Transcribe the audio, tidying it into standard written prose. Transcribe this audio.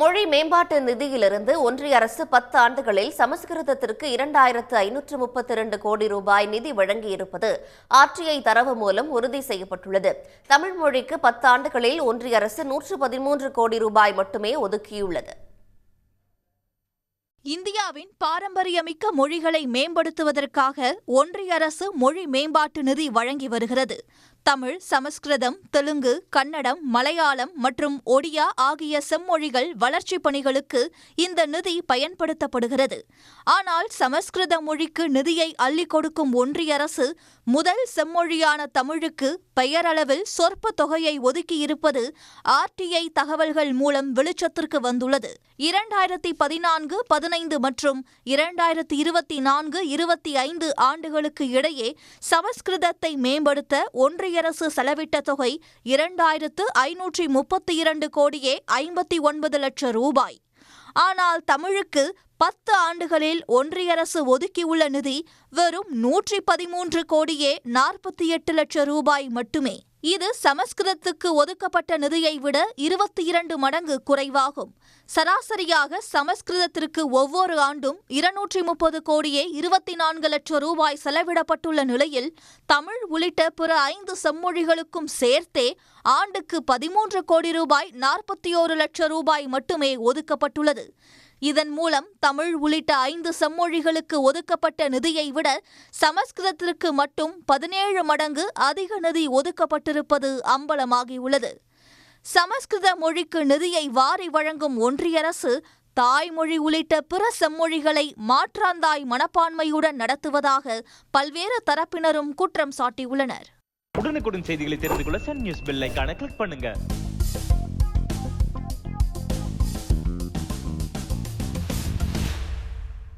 மொழி மேம்பாட்டு நிதியிலிருந்து ஒன்றிய அரசு 10 ஆண்டுகளில் சமஸ்கிருதத்திற்கு 2532 கோடி ரூபாய் நிதி வழங்கியிருப்பது ஆர்டிஐ தரவு மூலம் உறுதி செய்யப்பட்டுள்ளது. தமிழ் மொழிக்கு 10 ஆண்டுகளில் ஒன்றிய அரசு 113 கோடி ரூபாய் மட்டுமே ஒதுக்கியுள்ளது. இந்தியாவின் பாரம்பரியமிக்க மொழிகளை மேம்படுத்துவதற்காக ஒன்றிய அரசு மொழி மேம்பாட்டு நிதி வழங்கி வருகிறது. தமிழ், சமஸ்கிருதம், தெலுங்கு, கன்னடம், மலையாளம் மற்றும் ஒடியா ஆகிய செம்மொழிகள் வளர்ச்சிப் பணிகளுக்கு இந்த நிதி பயன்படுத்தப்படுகிறது. ஆனால் சமஸ்கிருத மொழிக்கு நிதியை அள்ளிக் கொடுக்கும் ஒன்றிய அரசு முதல் செம்மொழியான தமிழுக்கு பெயரளவில் சொற்ப தொகையை ஒதுக்கியிருப்பது ஆர்டிஐ தகவல்கள் மூலம் வெளிச்சத்திற்கு வந்துள்ளது. 2014-15 மற்றும் 2024-25 ஆண்டுகளுக்கு இடையே சமஸ்கிருதத்தை மேம்படுத்த ஒன்றிய அரசு செலவிட்ட தொகை 2532 கோடியே 59 லட்சம் ரூபாய். ஆனால் தமிழுக்கு 10 ஆண்டுகளில் ஒன்றிய அரசு ஒதுக்கியுள்ள நிதி வெறும் 113 கோடியே 48 லட்சம் ரூபாய் மட்டுமே. இது சமஸ்கிருதத்துக்கு ஒதுக்கப்பட்ட நிதியை விட 22 மடங்கு குறைவாகும். சராசரியாக சமஸ்கிருதத்திற்கு ஒவ்வொரு ஆண்டும் 230 கோடியே 24 லட்சம் ரூபாய் செலவிடப்பட்டுள்ள நிலையில் தமிழ் உள்ளிட்ட பிற 5 செம்மொழிகளுக்கும் சேர்த்தே ஆண்டுக்கு 13 கோடி ரூபாய் 41 லட்சம் ரூபாய் மட்டுமே ஒதுக்கப்பட்டுள்ளது. இதன் மூலம் தமிழ் உள்ளிட்ட 5 செம்மொழிகளுக்கு ஒதுக்கப்பட்ட நிதியை விட சமஸ்கிருதத்திற்கு மட்டும் 17 மடங்கு அதிக நிதி ஒதுக்கப்பட்டிருப்பது அம்பலமாகியுள்ளது. சமஸ்கிருத மொழிக்கு நிதியை வாரி வழங்கும் ஒன்றிய அரசு தாய்மொழி உள்ளிட்ட பிற செம்மொழிகளை மாற்றாந்தாய் மனப்பான்மையுடன் நடத்துவதாக பல்வேறு தரப்பினரும் குற்றம் சாட்டியுள்ளனர். உடனுக்குடன் செய்திகளை தெரிந்து கொள்ள சன் நியூஸ் பெல் ஐகானை கிளிக் பண்ணுங்க.